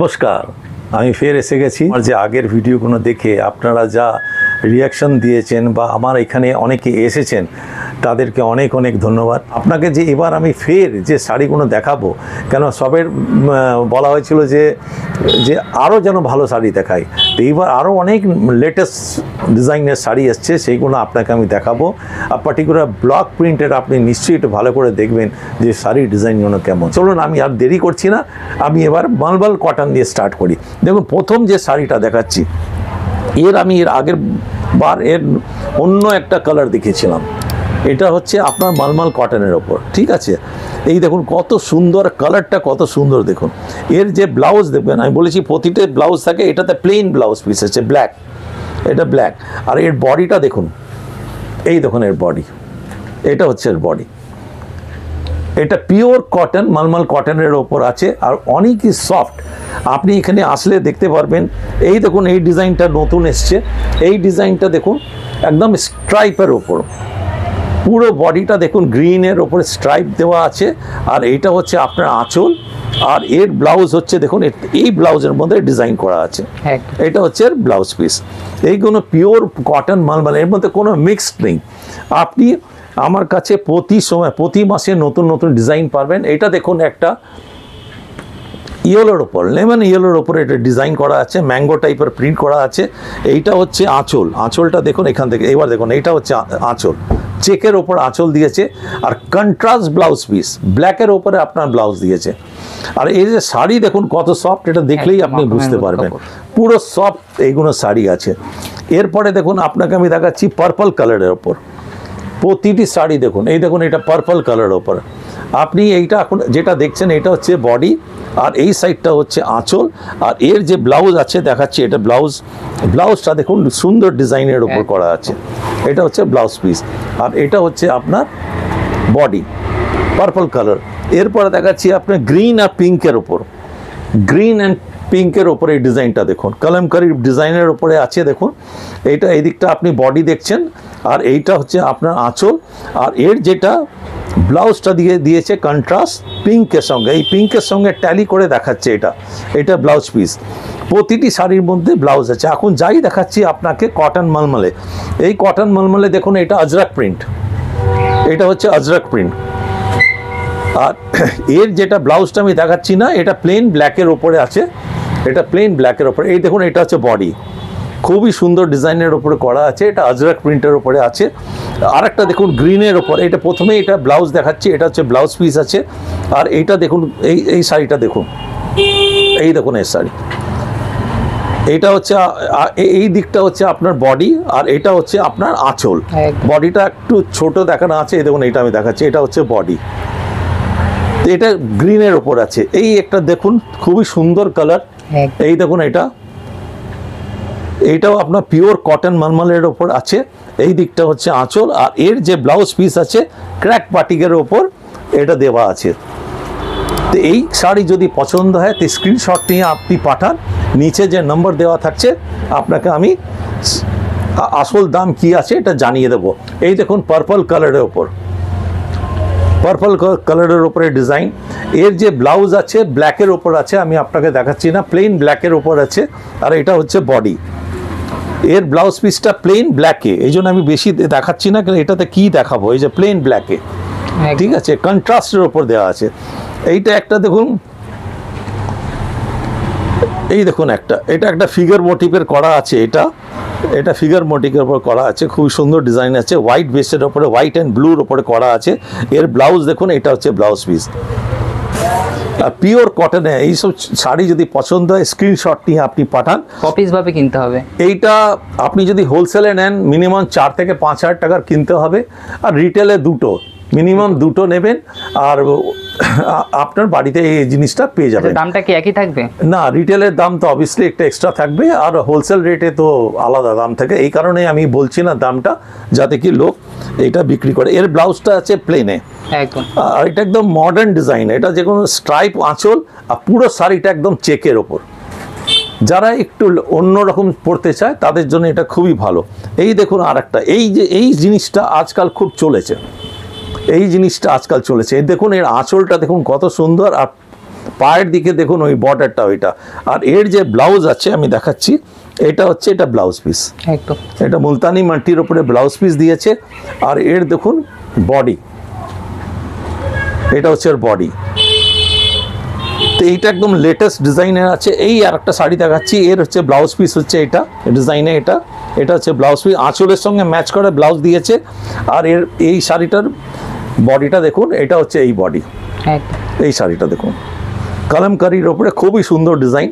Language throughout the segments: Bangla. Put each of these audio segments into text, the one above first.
নমস্কার, আমি ফের এসে গেছি। আমার যে আগের ভিডিওগুলো দেখে আপনারা যা রিয়াকশন দিয়েছেন বা আমার এখানে অনেকে এসেছেন তাদেরকে অনেক অনেক ধন্যবাদ। আপনাকে যে এবার আমি ফের যে শাড়িগুলো দেখাবো, কেন সবের বলা হয়েছিল যে আরও যেন ভালো শাড়ি দেখাই, তো এইবার আরও অনেক লেটেস্ট ডিজাইনের শাড়ি এসছে, সেইগুলো আপনাকে আমি দেখাবো। আর পার্টিকুলার ব্লক প্রিন্টের আপনি নিশ্চয়ই একটু ভালো করে দেখবেন যে শাড়ির ডিজাইনগুলো কেমন। চলুন আমি আর দেরি করছি না, আমি এবার মালবাল কটন দিয়ে স্টার্ট করি। দেখুন প্রথম যে শাড়িটা দেখাচ্ছি, আমি এর আগের বার এর অন্য একটা কালার দেখিয়েছিলাম। এটা হচ্ছে আপনার মালমাল কটনের ওপর, ঠিক আছে। এই দেখুন কত সুন্দর কালারটা, কত সুন্দর দেখুন। এর যে ব্লাউজ দেখবেন, আমি বলেছি প্রতিটা ব্লাউজ থাকে, এটাতে প্লেন ব্লাউজ পিস আছে ব্ল্যাক, এটা ব্ল্যাক। আর এর বডিটা দেখুন, এই দেখুন এর বডি, এটা হচ্ছে এর বডি। এটা পিওর কটন, মালমাল কটনের ওপর আছে আর অনেকই সফট। আপনি এখানে আসলে দেখতে পারবেন। এই দেখুন এই ডিজাইনটা নতুন এসছে, এই ডিজাইনটা দেখুন একদম স্ট্রাইপের ওপর, পুরো বডিটা দেখুন গ্রিনের ওপরে স্ট্রাইপ দেওয়া আছে। আর এইটা হচ্ছে আপনার আঁচল, আর এর ব্লাউজ হচ্ছে দেখুন এই ব্লাউজের মধ্যে ডিজাইন করা আছে, এটা হচ্ছে এর ব্লাউজ পিস। এইগুলো পিওর কটন মালমাল, এর মধ্যে কোনো মিক্সড নেই। আপনি আমার কাছে প্রতি মাসে নতুন নতুন ডিজাইন পাবেন। এটা দেখুন একটা ইয়েলোর ওপর, লেমন ইয়েলোর ওপরে এটা ডিজাইন করা আছে, ম্যাঙ্গো টাইপের প্রিন্ট করা আছে। এইটা হচ্ছে আঁচল, আঁচলটা দেখুন এখান থেকে, এবার দেখুন এইটা হচ্ছে আঁচল, চেকের ওপর আঁচল দিয়েছে। আর কন্ট্রাস্ট ব্লাউজ পিস, ব্ল্যাকের ওপরে আপনার ব্লাউজ দিয়েছে। আর এই যে শাড়ি দেখুন কত সফট, এটা দেখলেই আপনি বুঝতে পারবেন পুরো সফট এইগুলো শাড়ি আছে। এরপরে দেখুন আপনাকে আমি দেখাচ্ছি পার্পল কালারের ওপর প্রতিটি শাড়ি দেখুন। এই দেখুন এটা পার্পল কালারের ওপর। আপনি এইটা এখন যেটা দেখছেন এটা হচ্ছে বডি, আর এই সাইডটা হচ্ছে আঁচল। আর এর যে ব্লাউজ আছে দেখাচ্ছি, এটা ব্লাউজটা দেখুন সুন্দর ডিজাইনের ওপর করা আছে, এটা হচ্ছে ব্লাউজ পিস। আর এটা হচ্ছে আপনার বডি পার্পল কালার। এরপরে দেখাচ্ছি আপনার গ্রিন আর পিঙ্কের ওপর, গ্রিন অ্যান্ড পিঙ্কের ওপরে এই ডিজাইনটা দেখুন, কলমকারি ডিজাইনের ওপরে আছে দেখুন। এইটা এই দিকটা আপনি বডি দেখছেন, আর এইটা হচ্ছে আপনার আঁচল। আর এর যেটা ব্লাউজটা দিয়েছে কন্ট্রাস্ট পিঙ্কের সঙ্গে, এই পিঙ্কের সঙ্গে ট্যালি করে দেখাচ্ছে এটা ব্লাউজ পিস। প্রতিটি শাড়ির মধ্যে ব্লাউজ আছে। এখন যাই দেখাচ্ছি আপনাকে কটন মালমালে, এই কটন মালমালে দেখুন এটা আজরাক প্রিন্ট, এটা হচ্ছে আজরাক প্রিন্ট। আর এর যেটা ব্লাউজটা আমি দেখাচ্ছি না, এটা প্লেন ব্ল্যাকের ওপরে আছে, এটা প্লেন ব্ল্যাকের ওপরে। এই দেখুন এটা হচ্ছে বডি, খুবই সুন্দর ডিজাইনের ওপরে করা আছে, এটা আজরাক প্রিন্টের ওপরে আছে। আর একটা দেখুন গ্রিনের ওপর, এটা প্রথমে এটা ব্লাউজ দেখাচ্ছি, এটা হচ্ছে ব্লাউজ পিস আছে। আর এইটা দেখুন এই শাড়িটা দেখুন, এই দেখুন এই শাড়ি, এইটা হচ্ছে এই দিকটা হচ্ছে আপনার বডি, আর এটা হচ্ছে আপনার আঁচল। বডিটা একটু ছোট দেখানো আছে, এই দেখুন এইটা আমি দেখাচ্ছি, এটা হচ্ছে বডি, এটা গ্রিনের ওপর আছে। এই একটা দেখুন খুবই সুন্দর কালার, এই দেখুন এইটাও আপনার পিওর কটন মালমালের ওপর আছে। এই দিকটা হচ্ছে আঁচল, আর এর যে ব্লাউজ পিস আছে ক্র্যাক বাটিকের ওপর এটা দেওয়া আছে। তো এই শাড়ি যদি পছন্দ হয় তো স্ক্রিনশট নিয়ে আপনি পাঠান, নিচে যে নম্বর দেওয়া থাকছে আপনাকে আমি আসল দাম কি আছে এটা জানিয়ে দেবো। এই দেখুন পার্পল কালারের ওপর, পার্পল কালারের ওপরে ডিজাইন। এর যে ব্লাউজ আছে ব্ল্যাকের ওপর আছে, আমি আপনাকে দেখাচ্ছি না, প্লেন ব্ল্যাকের ওপর আছে। আর এটা হচ্ছে বডি, এর ব্লাউজ পিসটা প্লেন ব্ল্যাকে, এই জন্য আমি বেশি দেখাচ্ছি না, কারণ এটাতে কি দেখাবো, এই যে প্লেন ব্ল্যাকে, ঠিক আছে, কন্ট্রাস্টের ওপর দেওয়া আছে। এইটা একটা দেখুন, এই দেখুন এটা একটা ফিগার মোটিভের করা আছে, এটা ফিগার মোটিভের ওপর করা আছে, খুব সুন্দর ডিজাইন আছে, হোয়াইট বেসের ওপরে, হোয়াইট অ্যান্ড ব্লুর ওপরে করা আছে। এর ব্লাউজ দেখুন, এটা হচ্ছে ব্লাউজ পিস। পিওর কটনে এইসব শাড়ি যদি পছন্দ হয় স্ক্রিনশট নিয়ে আপনি পাঠান। কপিস ভাবে কিনতে হবে। এইটা আপনি যদি হোলসেলে নেন মিনিমাম 4 থেকে 5 হাজার টাকার কিনতে হবে, আর রিটেলে মিনিমাম দুটো নেবেন, আর আপনার বাড়িতে এই জিনিসটা পেয়ে যাবেন। দামটা কি একই থাকবে? না, রিটেলের দাম তো অবভিয়াসলি একটা এক্সট্রা থাকবে, আর হোলসেল রেটে তো আলাদা দাম থাকে। এই কারণে আমি বলছি না দামটা, যাতে কি লোক এটা বিক্রি করে। এর ব্লাউজটা আছে প্লেনে, আর এটা একদম মডার্ন ডিজাইন, এটা যে কোনো স্ট্রাইপ আঁচল, আর পুরো শাড়িটা একদম চেকের ওপর। যারা একটু অন্যরকম পড়তে চায় তাদের জন্য এটা খুবই ভালো। এই দেখুন আর একটা, এই জিনিসটা আজকাল খুব চলেছে, এই জিনিসটা আজকাল চলেছে। দেখুন এর আঁচলটা দেখুন কত সুন্দর, আর পায়ের দিকে দেখুন ওই বর্ডারটা ওইটা। আর এর যে ব্লাউজ আছে আমি দেখাচ্ছি, এটা হচ্ছে এটা ব্লাউজ পিস, একদম এটা মুলতানি মাল্টির ওপরে ব্লাউজ পিস দিয়েছে। আর এর দেখুন বডি, এটা হচ্ছে এর বডি। তো এইটা একদম লেটেস্ট ডিজাইনের আছে। এই আর একটা শাড়ি দেখাচ্ছি, এর হচ্ছে ব্লাউজ পিস হচ্ছে এটা ডিজাইনে, এটা হচ্ছে ব্লাউজ পিস, আঁচলের সঙ্গে ম্যাচ করে ব্লাউজ দিয়েছে। আর এর এই শাড়িটার বডিটা দেখুন, এটা হচ্ছে এই বডি, একদম এই শাড়িটা দেখুন কালামকারির ওপরে খুবই সুন্দর ডিজাইন।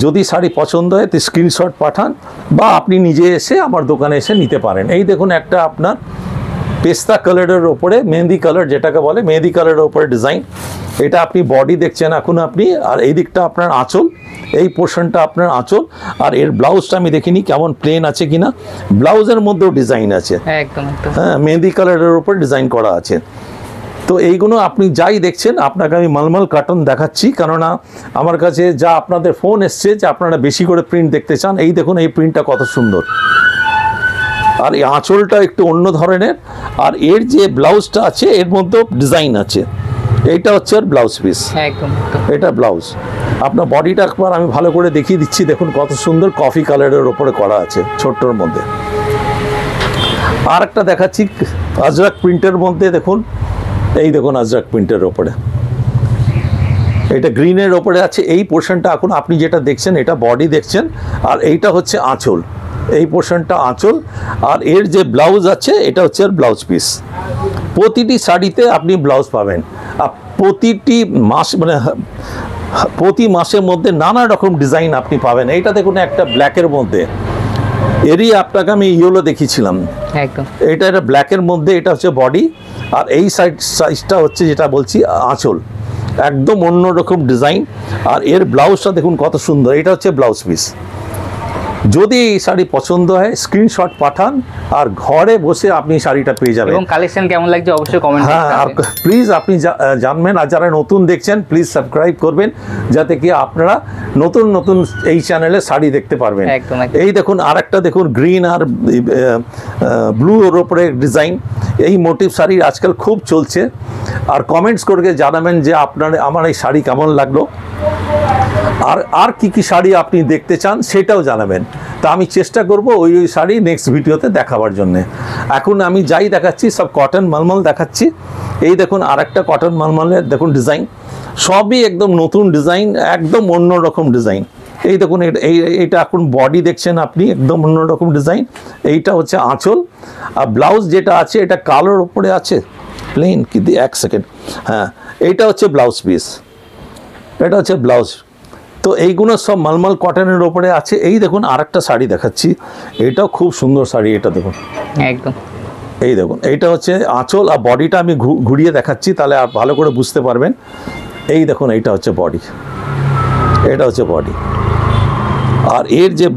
যদি শাড়ি পছন্দ হয় তো স্ক্রিনশট পাঠান, বা আপনি নিজে এসে আমার দোকানে এসে নিতে পারেন। এই দেখুন একটা আপনার পেস্তা কালারের ওপরে মেহেন্দি কালার, যেটাকে বলে মেহেন্দি কালারের ওপরে ডিজাইন। এটা আপনি বডি দেখছেন এখন আপনি, আর এই দিকটা আপনার আঁচল, এই পোর্শনটা আপনার আঁচল। আর এর ব্লাউজটা আমি দেখিনি কেমন প্লেন আছে কিনা, ব্লাউজের মধ্যেও ডিজাইন আছে, একদম একদম হ্যাঁ মেহেন্দি কালারের ওপর ডিজাইন করা আছে। তো এইগুলো আপনি যাই দেখছেন, আপনাকে আমি মালমাল কার্টন দেখাচ্ছি, কেননা আমার কাছে যা আপনাদের ফোন এসছে যে আপনারা বেশি করে প্রিন্ট দেখতে চান। এই দেখুন এই প্রিন্টটা কত সুন্দর, আর এই আঁচলটা একটু অন্য ধরনের। আর এর যে ব্লাউজটা আছে এর মধ্যেও ডিজাইন আছে, এইটা হচ্ছে আর ব্লাউজ পিস, একদম একদম এটা ব্লাউজ। আপনার বডিটা একবার আমি ভালো করে দেখিয়ে দিচ্ছি, দেখুন কত সুন্দর কফি কালারের ওপরে করা আছে ছোট্টর মধ্যে। আর একটা দেখাচ্ছি আজরাক প্রিন্টের মধ্যে, দেখুন এই দেখুন আজরাক প্রিন্টের ওপরে, এটা গ্রিনের ওপরে আছে। এই পোর্শনটা এখন আপনি যেটা দেখছেন এটা বডি দেখছেন, আর এইটা হচ্ছে আঁচল, এই পোর্শনটা আঁচল। আর এর যে ব্লাউজ আছে এটা হচ্ছে আর ব্লাউজ পিস। প্রতিটি শাড়িতে আপনি ব্লাউজ পাবেন, আর প্রতিটি মাস মানে প্রতি মাসের মধ্যে নানা রকম ডিজাইন আপনি পাবেন। এইটা দেখুন একটা ব্ল্যাকের মধ্যে, এরই আপনাকে আমি ইয়েলো দেখিয়েছিলাম, একদম এটা ব্ল্যাকের মধ্যে, এটা হচ্ছে বডি। আর এই সাইজটা হচ্ছে যেটা বলছি আঁচল, একদম অন্যরকম ডিজাইন। আর এর ব্লাউজটা দেখুন কত সুন্দর, এটা হচ্ছে ব্লাউজ পিস। যদি এই শাড়ি পছন্দ হয় স্ক্রিনশট পাঠান, আর ঘরে বসে আপনি শাড়িটা পেয়ে যাবেন। এবং কালেকশন কেমন লাগছে অবশ্যই কমেন্ট হ্যাঁ, আর প্লিজ আপনি জানবেন, আর যারা নতুন দেখছেন প্লিজ সাবস্ক্রাইব করবেন, যাতে কি আপনারা নতুন নতুন এই চ্যানেলে শাড়ি দেখতে পারবেন। একদম এই দেখুন আর একটা দেখুন গ্রিন আর ব্লু এর ওপরে ডিজাইন, এই মোটিভ শাড়ি আজকাল খুব চলছে। আর কমেন্টস করে জানাবেন যে আপনার আমার এই শাড়ি কেমন লাগলো, আর কি কি শাড়ি আপনি দেখতে চান সেটাও জানাবেন। তা আমি চেষ্টা করব ওই শাড়ি নেক্সট ভিডিওতে দেখাবার জন্যে। এখন আমি যাই দেখাচ্ছি সব কটন মালমাল দেখাচ্ছি। এই দেখুন আর একটা কটন মালমালের দেখুন ডিজাইন, সবই একদম নতুন ডিজাইন, একদম অন্যরকম ডিজাইন। এই দেখুন এইটা এখন বডি দেখছেন আপনি, একদম অন্যরকম ডিজাইন। এইটা হচ্ছে আঁচল, আর ব্লাউজ যেটা আছে এটা কালোর ওপরে আছে প্লেন, কিন্তু এক সেকেন্ড, হ্যাঁ এইটা হচ্ছে ব্লাউজ পিস, এটা হচ্ছে ব্লাউজ। তো এইগুলো সব মালমাল কটনের ওপরে আছে। এই দেখুন আর একটা শাড়ি দেখাচ্ছি, এটাও খুব সুন্দর শাড়ি, এটা দেখুন একদম এই দেখুন, এইটা হচ্ছে আঁচল, আর বডিটা আমি ঘুরিয়ে দেখাচ্ছি তাহলে আর ভালো করে বুঝতে পারবেন। এই দেখুন এইটা হচ্ছে বডি, এটা হচ্ছে বডি। আর এর যে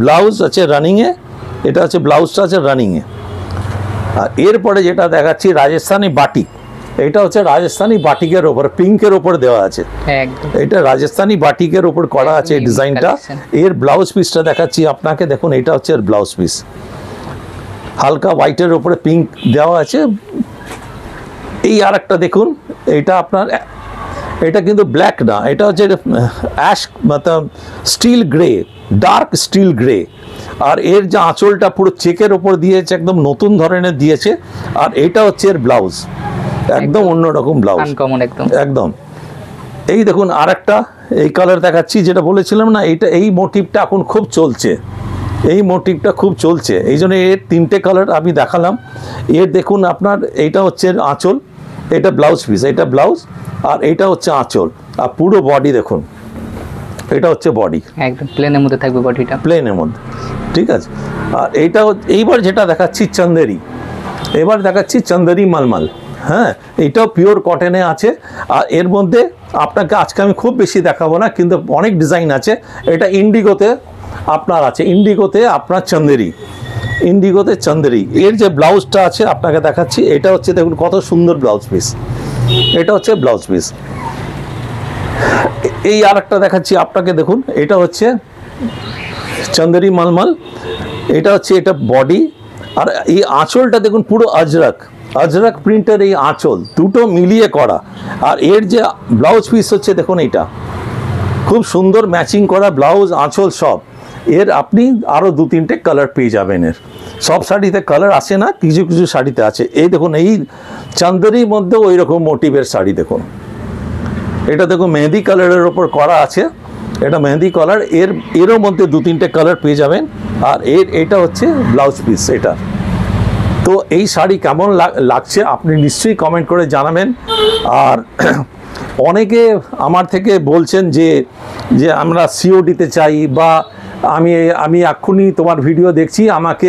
ব্লাউজ আছে রানিংয়ে, এটা হচ্ছে ব্লাউজটা আছে রানিংয়ে। আর এরপরে যেটা দেখাচ্ছি রাজস্থানি বাটিক, এটা হচ্ছে রাজস্থানি বাটিকের ওপর, পিঙ্কের ওপর দেওয়া আছে, একদম এটা রাজস্থানি বাটিকের ওপর করা আছে এই ডিজাইনটা। এর ব্লাউজ পিসটা দেখাচ্ছি আপনাকে, দেখুন এটা হচ্ছে এর ব্লাউজ পিস, হালকা হোয়াইটের ওপরে পিঙ্ক দেওয়া আছে। এই আর একটা দেখুন, এটা আপনার, এটা কিন্তু ব্ল্যাক না, এটা হচ্ছে অ্যাশ মতলব steel grey, dark steel grey. আর এর যে আঁচলটা পুরো চেকের ওপর দিয়েছে, একদম নতুন ধরনের দিয়েছে। আর এটা হচ্ছে এর ব্লাউজ, একদম অন্যরকম ব্লাউজ, আনকমন একদম একদম। এই দেখুন আর একটা এই কালার দেখাচ্ছি, যেটা বলেছিলাম না, এইটা এই মোটিভটা এখন খুব চলছে, এই মোটিভটা খুব চলছে, এই জন্য এর তিনটে কালার আমি দেখালাম। এর দেখুন আপনার এইটা হচ্ছে আঁচল, এটা ব্লাউজ পিস, এটা ব্লাউজ, আর এইটা হচ্ছে আঁচল। আর পুরো বডি দেখুন, এটা হচ্ছে বডি, একদম প্লেনের মধ্যে থাকবে বডিটা, প্লেনের মধ্যে, ঠিক আছে। আর এইটা এইবার যেটা দেখাচ্ছি চন্দেরি, এবার দেখাচ্ছি চন্দেরি মালমাল, হ্যাঁ এটাও পিওর কটনে আছে। আর এর মধ্যে আপনাকে আজকে আমি খুব বেশি দেখাবো না, কিন্তু অনেক ডিজাইন আছে। এটা ইন্ডিগোতে আপনার আছে, ইন্ডিগোতে আপনার চন্দেরি, ইন্ডিগোতে চন্দেরি। এর যে ব্লাউজটা আছে আপনাকে দেখাচ্ছি, এটা হচ্ছে দেখুন কত সুন্দর ব্লাউজ পিস, এটা হচ্ছে ব্লাউজ পিস। এই আর একটা দেখাচ্ছি আপনাকে, দেখুন এটা হচ্ছে চন্দেরি মালমাল, এটা হচ্ছে এটা বডি। আর এই আঁচলটা দেখুন পুরো আজরাক, अजरक प्रिंटर এই আঁচল দুটো মিলিয়ে করা। আর এর যে ব্লাউজ পিস হচ্ছে দেখুন, এইটা খুব সুন্দর ম্যাচিং করা ব্লাউজ আঁচল সব। এর আপনি আরও 2-3টে কালার পেয়ে যাবেন। এর সব শাড়িতে কালার আসে না, কিছু কিছু শাড়িতে আছে। এই দেখুন, এই চান্দেরির মধ্যে ওই রকম মোটিভের শাড়ি দেখুন। এটা দেখুন মেহেদি কালারের ওপর করা আছে, এটা মেহেদি কালার। এরও মধ্যে 2-3টে কালার পেয়ে যাবেন। আর এটা হচ্ছে ব্লাউজ পিস এটা। তো এই শাড়ি কেমন লাগছে আপনি নিশ্চয়ই কমেন্ট করে জানাবেন। আর অনেকে আমার থেকে বলছেন যে আমরা সিওডিতে চাই, বা আমি এক্ষুনি তোমার ভিডিও দেখছি, আমাকে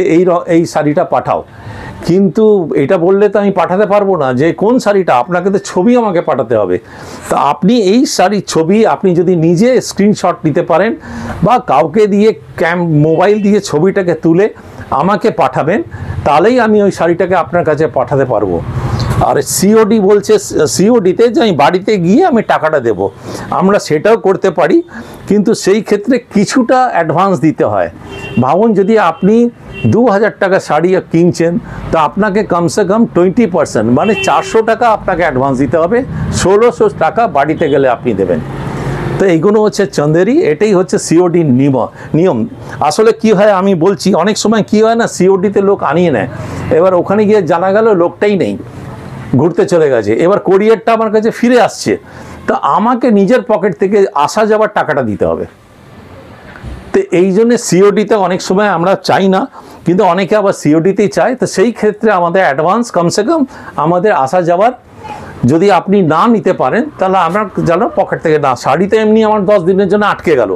এই শাড়িটা পাঠাও। কিন্তু এটা বললে তো আমি পাঠাতে পারবো না, যে কোন শাড়িটা, আপনাকে তো ছবি আমাকে পাঠাতে হবে। তো আপনি এই শাড়ির ছবি আপনি যদি নিজে স্ক্রিনশট নিতে পারেন, বা কাউকে দিয়ে মোবাইল দিয়ে ছবিটাকে তুলে আমাকে পাঠাবেন, তাহলেই আমি ওই শাড়িটাকে আপনার কাছে পাঠাতে পারবো। আর সিওডি বলছে, সিওডিতে যে আমি বাড়িতে গিয়ে আমি টাকাটা দেব, আমরা সেটাও করতে পারি, কিন্তু সেই ক্ষেত্রে কিছুটা অ্যাডভান্স দিতে হয়। ভাবুন, যদি আপনি 2000 টাকা শাড়ি কিনছেন, তো আপনাকে কমসে কম 20%, মানে 400 টাকা আপনাকে অ্যাডভান্স দিতে হবে, 1600 টাকা বাড়িতে গেলে আপনি দেবেন। তো এইগুলো হচ্ছে চান্দেরি, এটাই হচ্ছে সিওডির নিয়ম। আসলে কি হয় আমি বলছি, অনেক সময় কি হয় না, সিওডিতে লোক আনিয়ে নেয়, এবার ওখানে গিয়ে জানা গেল লোকটাই নেই, ঘুরতে চলে গেছে, এবার কোরিয়ারটা আমার কাছে ফিরে আসছে, তো আমাকে নিজের পকেট থেকে আসা যাওয়ার টাকাটা দিতে হবে। তো এই জন্যে সিওডিতে অনেক সময় আমরা চাই না, কিন্তু অনেকে আবার সিওডিতেই চায়। তো সেই ক্ষেত্রে আমাদের অ্যাডভান্স কমসে কম আমাদের আসা যাওয়ার যদি আপনি না নিতে পারেন, তাহলে আমরা যেন পকেট থেকে না। শাড়িতে এমনি আমার 10 দিনের জন্য আটকে গেল।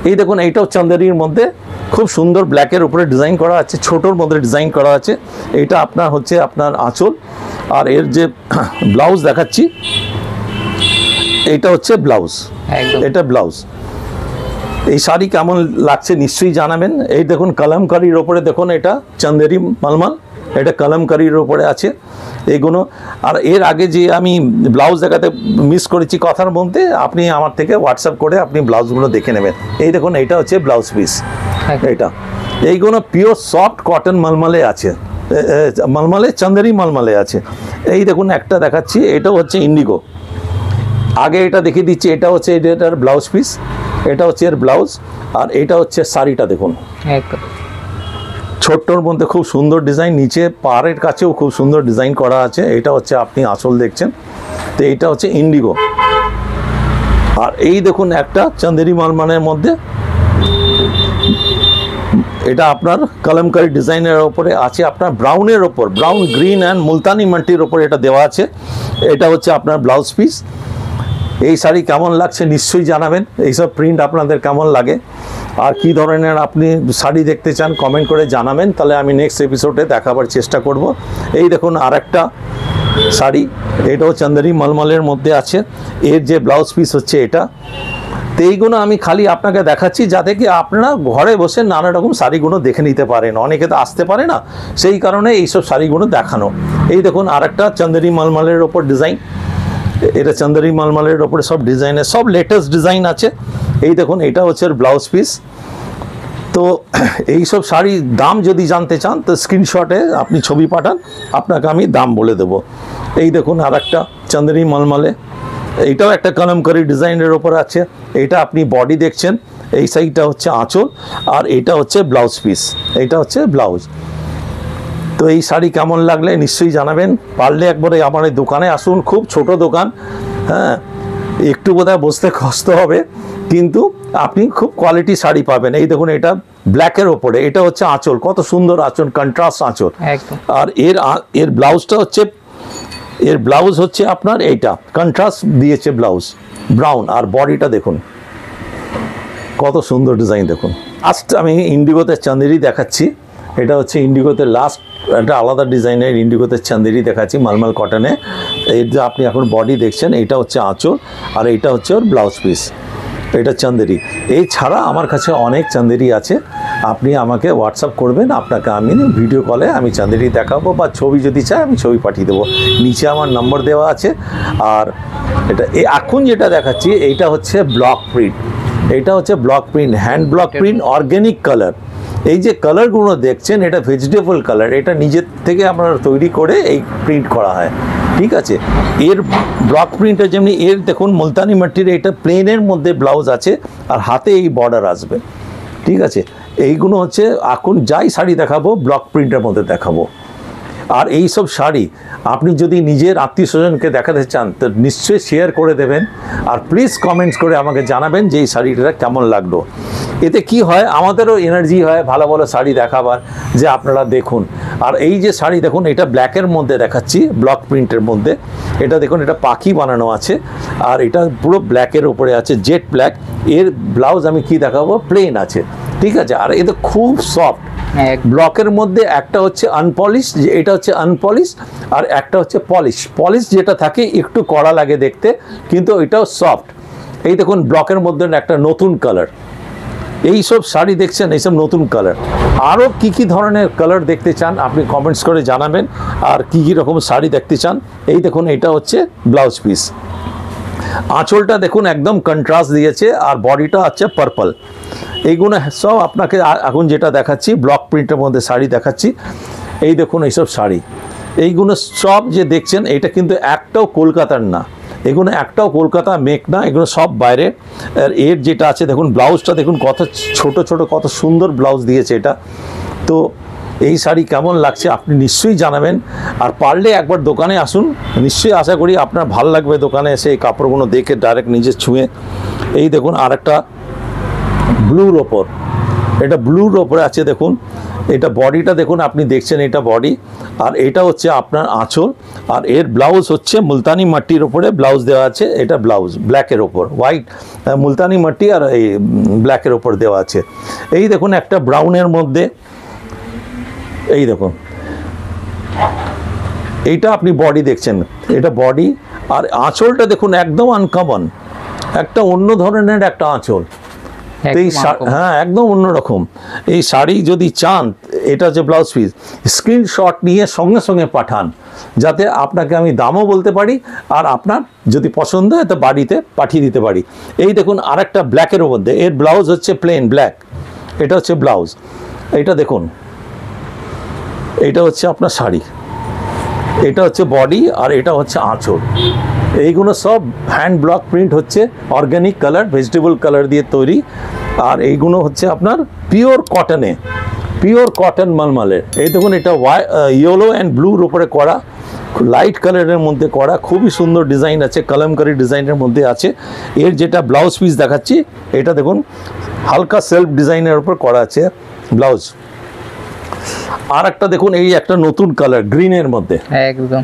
এই দেখুন, এইটাও চান্দেরির মধ্যে খুব সুন্দর ব্ল্যাকের উপরে ডিজাইন করা আছে, ছোটোর মধ্যে ডিজাইন করা আছে। এটা আপনার হচ্ছে আপনার আঁচল। আর এর যে ব্লাউজ দেখাচ্ছি, এইটা হচ্ছে ব্লাউজ, এটা ব্লাউজ। এই শাড়ি কেমন লাগছে নিশ্চয়ই জানাবেন। এই দেখুন কলমকারির ওপরে দেখুন, এটা চান্দেরি মালমাল, এটা কলমকারির ওপরে আছে এইগুলো। আর এর আগে যে আমি ব্লাউজ দেখাতে মিস করেছি কথার মধ্যে, আপনি আমার থেকে হোয়াটসঅ্যাপ করে আপনি ব্লাউজগুলো দেখে নেবেন। এই দেখুন, এইটা হচ্ছে ব্লাউজ পিস, এটা এইগুলো পিওর সফট কটন মালমালে আছে, মালমালে চান্দেরি মালমালে আছে। এই দেখুন একটা দেখাচ্ছি, এটাও হচ্ছে ইন্ডিগো। আগে এটা দেখিয়ে দিচ্ছি, এটা হচ্ছে এটার ব্লাউজ পিস, এটা হচ্ছে এর ব্লাউজ। আর এটা হচ্ছে শাড়িটা দেখুন, ছোট্টর মধ্যে খুব সুন্দর ডিজাইন, নিচে পাড়ের কাছেও খুব সুন্দর ডিজাইন করা আছে। এটা হচ্ছে আপনি আঁচল দেখছেন, তো এইটা হচ্ছে ইন্ডিগো। আর এই দেখুন একটা চান্দেরি মালমানের মধ্যে, এটা আপনার কলমকারি ডিজাইনের ওপরে আছে, আপনার ব্রাউনের ওপর, ব্রাউন গ্রিন অ্যান্ড মুলতানি মাল্টির ওপর এটা দেওয়া আছে। এটা হচ্ছে আপনার ব্লাউজ পিস। এই শাড়ি কেমন লাগছে নিশ্চয়ই জানাবেন, এইসব প্রিন্ট আপনাদের কেমন লাগে, আর কি ধরনের আপনি শাড়ি দেখতে চান কমেন্ট করে জানাবেন, তাহলে আমি নেক্সট এপিসোডে দেখাবার চেষ্টা করব। এই দেখুন আরেকটা শাড়ি, এটাও চান্দেরি মালমালের মধ্যে আছে। এর যে ব্লাউজ পিস হচ্ছে এটা। তো এইগুলো আমি খালি আপনাকে দেখাচ্ছি, যাতে কি আপনারা ঘরে বসে নানা রকম শাড়িগুলো দেখে নিতে পারেন। অনেকে তো আসতে পারে না, সেই কারণে এইসব শাড়িগুলো দেখানো। এই দেখুন আরেকটা চান্দেরি মালমালের ওপর ডিজাইন, এটা চান্দেরি মালমালের ওপরে সব ডিজাইনের, সব লেটেস্ট ডিজাইন আছে। এই দেখুন, এটা হচ্ছে ব্লাউজ পিস। তো এইসব শাড়ির দাম যদি জানতে চান, তো স্ক্রিনশটে আপনি ছবি পাঠান, আপনাকে আমি দাম বলে দেবো। এই দেখুন আরেকটা চান্দেরি মালমালে, এইটাও একটা কলমকারি ডিজাইনের ওপর আছে। এটা আপনি বডি দেখছেন, এই সাইডটা হচ্ছে আঁচল, আর এটা হচ্ছে ব্লাউজ পিস, এইটা হচ্ছে ব্লাউজ। তো এই শাড়ি কেমন লাগলে নিশ্চয়ই জানাবেন। পারলে একবারে আমার এই দোকানে আসুন, খুব ছোট দোকান, হ্যাঁ, একটু বোধহয় বসতে কষ্ট হবে, কিন্তু আপনি খুব কোয়ালিটি শাড়ি পাবেন। এই দেখুন এটা ব্ল্যাকের ওপরে, এটা হচ্ছে আঁচল, কত সুন্দর আঁচল, কন্ট্রাস্ট আঁচল। আর এর ব্লাউজটা হচ্ছে, এর ব্লাউজ হচ্ছে আপনার এইটা কন্ট্রাস্ট দিয়েছে ব্লাউজ, ব্রাউন। আর বডিটা দেখুন কত সুন্দর ডিজাইন দেখুন। লাস্ট আমি ইন্ডিগোতে চান্দেরি দেখাচ্ছি, এটা হচ্ছে ইন্ডিগোতে লাস্ট, একটা আলাদা ডিজাইনের ইন্ডিগোতে চান্দেরি দেখাচ্ছি মালমাল কটনে। এর যে আপনি এখন বডি দেখছেন, এটা হচ্ছে আঁচল, আর এইটা হচ্ছে ওর ব্লাউজ পিস, এটা চান্দেরি। এই ছাড়া আমার কাছে অনেক চান্দেরি আছে, আপনি আমাকে হোয়াটসঅ্যাপ করবেন, আপনাকে আমি ভিডিও কলে আমি চান্দেরি দেখাবো, বা ছবি যদি চাই আমি ছবি পাঠিয়ে দেবো। নিচে আমার নম্বর দেওয়া আছে। আর এটা এখন যেটা দেখাচ্ছি, এইটা হচ্ছে ব্লক প্রিন্ট, এইটা হচ্ছে block print, hand block print, organic colour. এই যে কালারগুলো দেখছেন এটা ভেজিটেবল কালার, এটা নিজের থেকে আমরা তৈরি করে এই প্রিন্ট করা হয়, ঠিক আছে। এর ব্লক প্রিন্টে যেমনি এর দেখুন মুলতানি মাটির এটা প্লেনের মধ্যে ব্লাউজ আছে আর হাতে এই বর্ডার আসবে, ঠিক আছে। এইগুলো হচ্ছে এখন যাই শাড়ি দেখাবো ব্লক প্রিন্টের মধ্যে দেখাবো। আর এই সব শাড়ি আপনি যদি নিজের আত্মীয় স্বজনকে দেখাতে চান তো নিশ্চয়ই শেয়ার করে দেবেন, আর প্লিজ কমেন্টস করে আমাকে জানাবেন যে এই শাড়িটা কেমন লাগলো। এতে কি হয়, আমাদেরও এনার্জি হয় ভালো ভালো শাড়ি দেখাবার, যে আপনারা দেখুন। আর এই যে শাড়ি দেখুন এটা ব্ল্যাকের মধ্যে দেখাচ্ছি, ব্লক প্রিন্টের মধ্যে। এটা দেখুন এটা পাখি বানানো আছে আর এটা পুরো ব্ল্যাকের উপরে আছে, জেট ব্ল্যাক। এর ব্লাউজ আমি কি দেখাবো, প্লেন আছে, ঠিক আছে। আর এটা খুব সফট, ব্লকের মধ্যে একটা হচ্ছে আনপলিশ, যে এটা হচ্ছে আনপলিশ, আর একটা হচ্ছে পলিশ। পলিশ যেটা থাকে একটু কড়া লাগে দেখতে, কিন্তু এটাও সফট। এই দেখুন ব্লকের মধ্যে একটা নতুন কালার, এই সব শাড়ি দেখছেন এইসব নতুন কালার। আরও কি কি ধরনের কালার দেখতে চান আপনি কমেন্টস করে জানাবেন, আর কি কি রকম শাড়ি দেখতে চান। এই দেখুন এটা হচ্ছে ব্লাউজ পিস, আঁচলটা দেখুন একদম কন্ট্রাস্ট দিয়েছে, আর বডিটা হচ্ছে পার্পল। এইগুলো সব আপনাকে এখন যেটা দেখাচ্ছি ব্লক প্রিন্টের মধ্যে শাড়ি দেখাচ্ছি। এই দেখুন এইসব শাড়ি, এইগুলো সব যে দেখছেন এটা কিন্তু একটাও কলকাতার না, এগুলো একটাও কলকাতা মেক না, এগুলো সব বাইরে। আর এর যেটা আছে দেখুন ব্লাউজটা দেখুন কত ছোট ছোট, কত সুন্দর ব্লাউজ দিয়েছে এটা। তো এই শাড়ি কেমন লাগছে আপনি নিশ্চয়ই জানাবেন, আর পারলে একবার দোকানে আসুন, নিশ্চয়ই আশা করি আপনার ভালো লাগবে দোকানে এসে এই কাপড়গুলো দেখে ডাইরেক্ট নিজে ছুঁয়ে। এই দেখুন আর একটা ব্লুর ওপর, এটা ব্লুর ওপরে আছে দেখুন, এটা বডিটা দেখুন আপনি দেখছেন এটা বডি, আর এটা হচ্ছে আপনার আঁচল। আর এর ব্লাউজ হচ্ছে মুলতানি মাটির ওপরে ব্লাউজ দেওয়া আছে, এটা ব্লাউজ ব্ল্যাকের ওপর, হোয়াইট মুলতানি মাটি আর এই ব্ল্যাকের ওপর দেওয়া আছে। এই দেখুন একটা ব্রাউনের মধ্যে, এই দেখুন এইটা আপনি বডি দেখছেন, এটা বডি। আর আঁচলটা দেখুন একদম আনকমন, একটা অন্য ধরনের একটা আঁচল। হ্যাঁ একদম অন্যরকম। এই শাড়ি যদি চান, এটা যে ব্লাউজ পিস, স্ক্রিনশট নিয়ে সঙ্গে সঙ্গে পাঠান, যাতে আপনাকে আমি দামও বলতে পারি, আর আপনার যদি পছন্দ হয় তো বাড়িতে পাঠিয়ে দিতে পারি। এই দেখুন আরেকটা ব্ল্যাকের মধ্যে, এর ব্লাউজ হচ্ছে প্লেন ব্ল্যাক, এটা হচ্ছে ব্লাউজ। এটা দেখুন এটা হচ্ছে আপনার শাড়ি, এটা হচ্ছে বডি, আর এটা হচ্ছে আঁচল। এইগুলো সব হ্যান্ড ব্লক প্রিন্ট হচ্ছে, অর্গ্যানিক কালার ভেজিটেবল কালার দিয়ে তৈরি। আর এইগুলো হচ্ছে আপনার পিওর কটনে, পিওর কটন মালমালের। এই দেখুন এটা ইয়েলো অ্যান্ড ব্লুর ওপরে করা, লাইট কালারের মধ্যে করা, খুবই সুন্দর ডিজাইন আছে, কলমকারি ডিজাইনের মধ্যে আছে। এর যেটা ব্লাউজ পিস দেখাচ্ছি এটা দেখুন হালকা সেলফ ডিজাইনের উপর করা আছে ব্লাউজ। আর একটা দেখুন এই একটা নতুন কালার গ্রিনের মধ্যে, একদম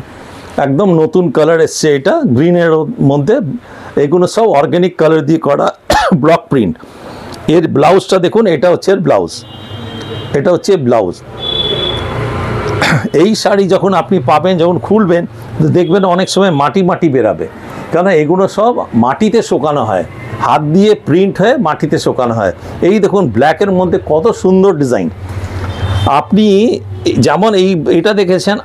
একদম নতুন কালার এসছে, এটা গ্রিনের মধ্যে। এগুলো সব অর্গ্যানিক কালার দিয়ে করা ব্লক প্রিন্ট। এর ব্লাউজটা দেখুন, এটা হচ্ছে ব্লাউজ, এটা হচ্ছে ব্লাউজ। এই শাড়ি যখন আপনি পাবেন, যখন খুলবেন দেখবেন অনেক সময় মাটি মাটি বেরাবে, কেন এগুলো সব মাটিতে শুকানো হয়, হাত দিয়ে প্রিন্ট হয়ে মাটিতে শুকানো হয়। এই দেখুন ব্ল্যাকের মধ্যে কত সুন্দর ডিজাইন। আপনি যেমন এটা দেখেছেন,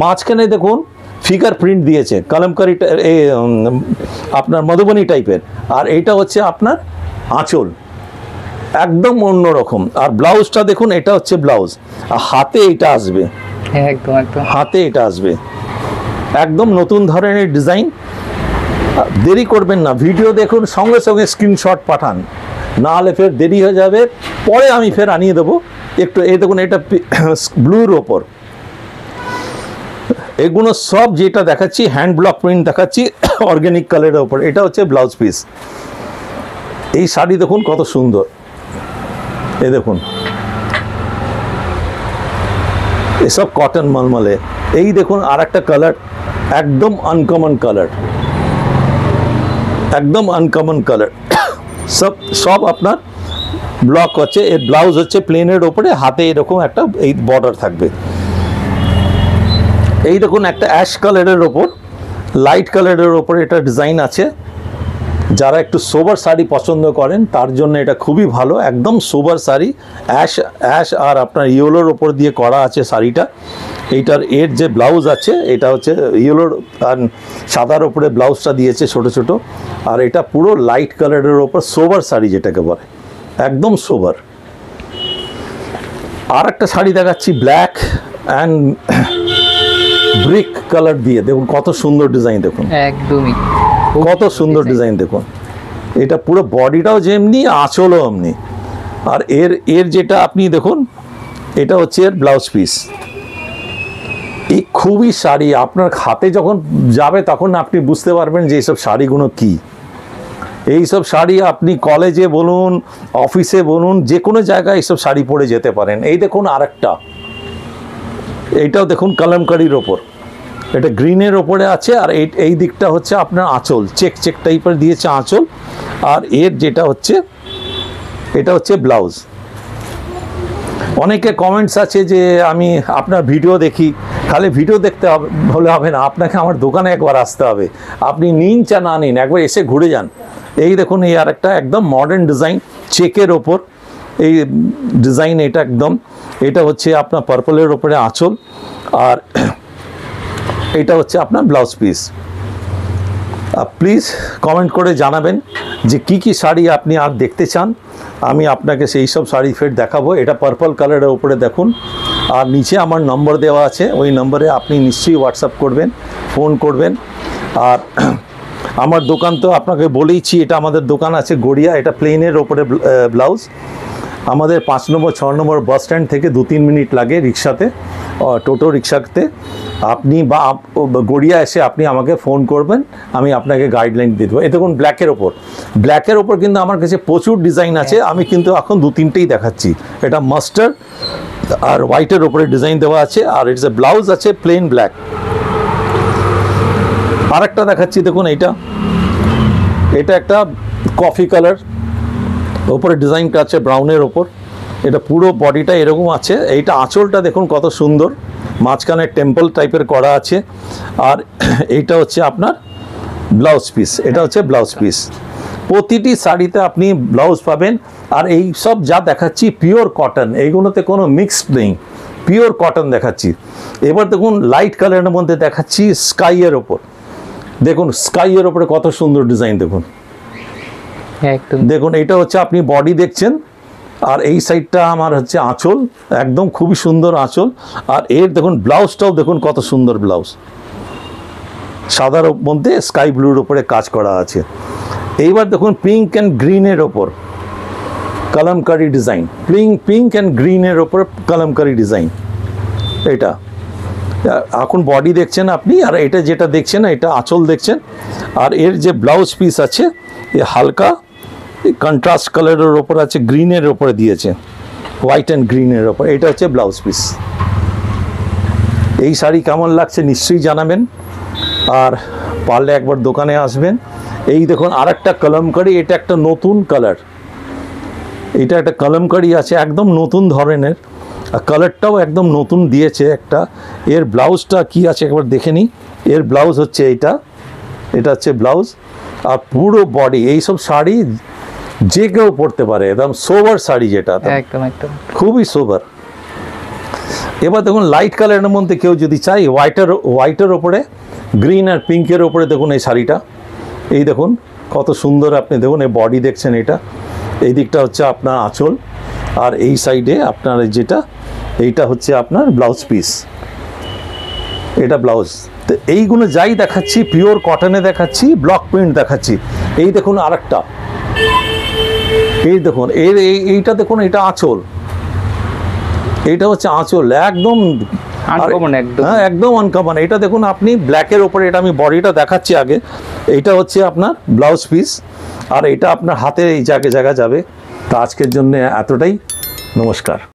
মাঝখানে দেখুন ফিগার প্রিন্ট দিয়েছে কলমকারি, আপনার মধুবনী টাইপের। আর এইটা হচ্ছে আপনার আঁচল, একদম অন্যরকম। আর ব্লাউজটা দেখুন, এটা হচ্ছে ব্লাউজ, আর হাতে এটা আসবে, একদম একদম হাতে এটা আসবে, একদম নতুন ধরনের ডিজাইন। দেরি করবেন না, ভিডিও দেখুন, সঙ্গে সঙ্গে স্ক্রিনশট পাঠান, না হলে ফের দেরি হয়ে যাবে, পরে আমি ফের আনিয়ে দেবো একটু। এই দেখুন এটা ব্লুর ওপর, এগুলো সব যেটা দেখাচ্ছি হ্যান্ড ব্লক প্রিন্ট দেখাচ্ছি অর্গ্যানিক কালারের ওপর। এটা হচ্ছে ব্লাউজ পিস। এই শাড়ি দেখুন কত সুন্দর, এই দেখুন এসব কটন মালমালে। এই দেখুন আর একটা কালার, একদম আনকমন কালার, একদম আনকমন কালার। সব আপনার ব্লক হচ্ছে, এর ব্লাউজ হচ্ছে প্লেনের ওপরে, হাতে এরকম একটা এই বর্ডার থাকবে। এই দেখুন একটা অ্যাশ কালারের ওপর, লাইট কালারের ওপর এটা ডিজাইন আছে। যারা একটু সোবার শাড়ি পছন্দ করেন তার জন্য এটা খুবই ভালো, একদম সোবার শাড়ি। অ্যাশ আর আপনার ইয়েলোর ওপর দিয়ে করা আছে শাড়িটা। এইটার এর যে ব্লাউজ আছে এটা হচ্ছে ইয়েলোর আর সাদার ওপরে ব্লাউজটা দিয়েছে ছোট ছোট। আর এটা পুরো লাইট কালারের ওপর সোবার শাড়ি যেটাকে বলে, একদম সোবার। আর একটা শাড়ি দেখাচ্ছি ব্ল্যাক অ্যান্ড ব্রিক কালার দিয়ে, দেখুন কত সুন্দর ডিজাইন, দেখুন একদমই কত সুন্দর ডিজাইন দেখুন। এটা পুরো বডিটাও যেমনি, আঁচলও এমনি। আর এর যেটা আপনি দেখুন, এটা হচ্ছে এর ব্লাউজ পিস। এই খুবই শাড়ি আপনার হাতে যখন যাবে তখন আপনি বুঝতে পারবেন যে এইসব শাড়িগুলো কী। এইসব শাড়ি আপনি কলেজে বলুন, অফিসে বলুন, যে কোনো জায়গায় এইসব শাড়ি পরে যেতে পারেন। এই দেখুন আরেকটা, এইটাও দেখুন কালামকারীর ওপর, এটা গ্রিনের ওপরে আছে। আর এই দিকটা হচ্ছে আপনার আঁচল, চেক চেক টাইপের দিয়েছে আঁচল। আর এর যেটা হচ্ছে, এটা হচ্ছে ব্লাউজ। অনেকে কমেন্টস আছে যে আমি আপনার ভিডিও দেখি, খালি ভিডিও দেখতে হলে হবে না, আপনাকে আমার দোকানে একবার আসতে হবে। আপনি নিন চা না নিন, একবার এসে ঘুরে যান। এই দেখুন, এই আরেকটা একদম মডার্ন ডিজাইন, চেকের ওপর এই ডিজাইন, এটা একদম, এটা হচ্ছে আপনার পার্পলের ওপরে আঁচল। আর এটা হচ্ছে আপনার ব্লাউজ পিস। প্লিজ কমেন্ট করে জানাবেন যে কি কি শাড়ি আপনি আর দেখতে চান, আমি আপনাকে সেই সব শাড়ি ফের দেখাবো। এটা পার্পল কালারের উপরে দেখুন। আর নিচে আমার নম্বর দেওয়া আছে, ওই নম্বরে আপনি নিশ্চয়ই হোয়াটসঅ্যাপ করবেন, ফোন করবেন। আর আমার দোকান তো আপনাকে বলেইছি, এটা আমাদের দোকান আছে গড়িয়া, এটা প্লেনের ওপরে ব্লাউজ। আমাদের 5 নম্বর 6 নম্বর বাস স্ট্যান্ড থেকে 2-3 মিনিট লাগে রিক্সাতে, টোটো রিক্সাতে। আপনি বা গড়িয়া এসে আপনি আমাকে ফোন করবেন, আমি আপনাকে গাইডলাইন দিয়ে দেবো। এ দেখুন ব্ল্যাকের ওপর কিন্তু আমার কাছে প্রচুর ডিজাইন আছে, আমি কিন্তু এখন 2-3টেই দেখাচ্ছি। এটা মাস্টার্ড আর হোয়াইটের ওপরে ডিজাইন দেওয়া আছে। আর ইটস এ ব্লাউজ আছে প্লেন ব্ল্যাক। আরেকটা দেখাচ্ছি, দেখুন এটা একটা কফি কালার, ওপরে ডিজাইনটা আছে ব্রাউনের ওপর। এটা পুরো বডিটা এরকম আছে। এইটা আঁচলটা দেখুন কত সুন্দর, মাঝখানে টেম্পল টাইপের করা আছে। আর এইটা হচ্ছে আপনার ব্লাউজ পিস, এটা হচ্ছে ব্লাউজ পিস। প্রতিটি শাড়িতে আপনি ব্লাউজ পাবেন। আর এই সব যা দেখাচ্ছি পিওর কটন, এইগুলোতে কোনো মিক্সড নেই, পিওর কটন দেখাচ্ছি। এবার দেখুন লাইট কালারের মধ্যে দেখাচ্ছি স্কাইয়ের ওপর। দেখুন স্কাইয়ের ওপরে কত সুন্দর ডিজাইন দেখুন, দেখুন এটা হচ্ছে আপনি বডি দেখছেন, আর এই সাইডটা আমার হচ্ছে আঁচল, একদম খুবই সুন্দর আঁচল। আর এর দেখুন ব্লাউজটাও দেখুন কত সুন্দর ব্লাউজ, সাদার মধ্যে স্কাই ব্লুর ওপরে কাজ করা আছে। এইবার দেখুন পিঙ্ক অ্যান্ড গ্রিনের ওপর কালামকারি ডিজাইন, পিঙ্ক অ্যান্ড গ্রিনের ওপর কালামকারি ডিজাইন। এটা এখন বডি দেখছেন আপনি, আর এটা যেটা দেখছেন এটা আঁচল দেখছেন। আর এর যে ব্লাউজ পিস আছে এ হালকা কন্ট্রাস্ট কালারের ওপর আছে, গ্রিনের ওপরে দিয়েছে, হোয়াইট অ্যান্ড গ্রিনের ওপর। এটা হচ্ছে ব্লাউজ পিস। এই শাড়ি কেমন লাগছে নিশ্চয়ই জানাবেন, আর পারলে একবার দোকানে আসবেন। এই দেখুন আরেকটা কালামকারি, এটা একটা নতুন কালার, এটা একটা কালামকারি আছে একদম নতুন ধরনের, আর কালারটাও একদম নতুন দিয়েছে একটা। এর ব্লাউজটা কি আছে একবার দেখে নিই। এর ব্লাউজ হচ্ছে এটা হচ্ছে ব্লাউজ। আর পুরো বডি, এইসব শাড়ি যে কেউ পরতে পারে, একদম সোবার শাড়ি, যেটা একদম খুবই সোবার। এবার দেখুন লাইট কালারের মধ্যে কেউ যদি চাই, হোয়াইটের ওপরে গ্রিন আর পিঙ্কের ওপরে দেখুন এই শাড়িটা। এই দেখুন কত সুন্দর, আপনি দেখুন এই বডি দেখছেন, এটা এই দিকটা হচ্ছে আপনার আঁচল, আর এই সাইডে আপনার এইটা হচ্ছে আপনার ব্লাউজ পিস, এটা ব্লাউজ। তো এইগুলো যাই দেখাচ্ছি পিওর কটনে দেখাচ্ছি, ব্লক প্রিন্ট দেখাচ্ছি। এই দেখুন আরেকটা, এই দেখুন এইটা দেখুন, এটা আঁচল, এইটা হচ্ছে আঁচল, একদম হ্যাঁ একদম আনকমন। এটা দেখুন আপনি ব্ল্যাকের ওপরে, এটা আমি বডিটা দেখাচ্ছি আগে। এইটা হচ্ছে আপনার ব্লাউজ পিস, আর এটা আপনার হাতে এই জায়গা যাবে। তো আজকের জন্য এতটাই, নমস্কার।